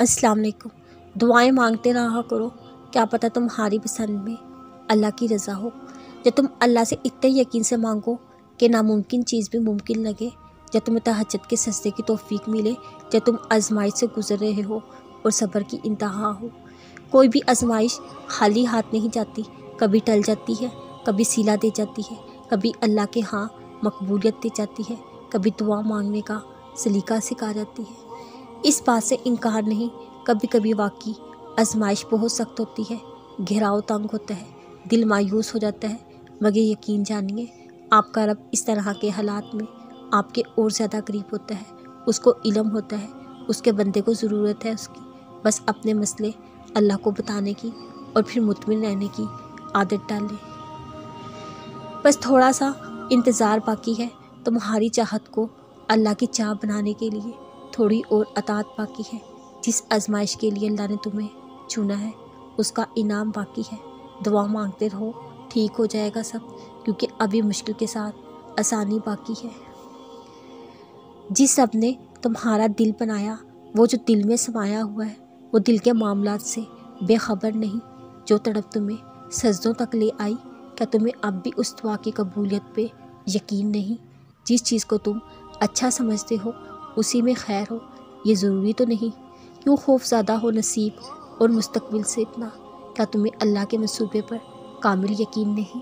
अस्सलाम वालेकुम। दुआएं मांगते रहा करो, क्या पता तुम्हारी पसंद में अल्लाह की रज़ा हो। जब तुम अल्लाह से इतने यकीन से मांगो कि नामुमकिन चीज़ भी मुमकिन लगे, जब तुम्हें तहज्जुद के सजदे की तौफीक मिले, जब तुम आजमाइश से गुजर रहे हो और सब्र की इंतहा हो। कोई भी आजमाइश खाली हाथ नहीं जाती, कभी टल जाती है, कभी सिला दे जाती है, कभी अल्लाह के हाँ मकबूलियत दे जाती है, कभी दुआ मांगने का सलीका सिखा जाती है। इस बात से इनकार नहीं, कभी कभी वाकई आजमाइश बहुत सख्त होती है, घेराव तंग होता है, दिल मायूस हो जाता है, मगर यकीन जानिए आपका रब इस तरह के हालात में आपके और ज़्यादा करीब होता है। उसको इल्म होता है, उसके बंदे को ज़रूरत है उसकी बस अपने मसले अल्लाह को बताने की और फिर मुतमिन रहने की आदत डालें। बस थोड़ा सा इंतज़ार बाकी है, तुम्हारी चाहत को अल्लाह की चाह बनाने के लिए थोड़ी और अतात बाकी है। जिस आजमाइश के लिए अल्लाह ने तुम्हें चुना है उसका इनाम बाकी है। दुआ मांगते रहो, ठीक हो जाएगा सब, क्योंकि अभी मुश्किल के साथ आसानी बाकी है। जिस रब ने तुम्हारा दिल बनाया, वो जो दिल में समाया हुआ है, वो दिल के मामलात से बेखबर नहीं। जो तड़प तुम्हें सजदों तक ले आई, क्या तुम्हें अब भी उस दुआ की कबूलियत पे यकीन नहीं? जिस चीज़ को तुम अच्छा समझते हो उसी में खैर हो, ये ज़रूरी तो नहीं। क्यों खौफज़दा हो नसीब और मुस्तकबिल से इतना? क्या तुम्हें अल्लाह के मंसूबे पर कामिल यकीन नहीं?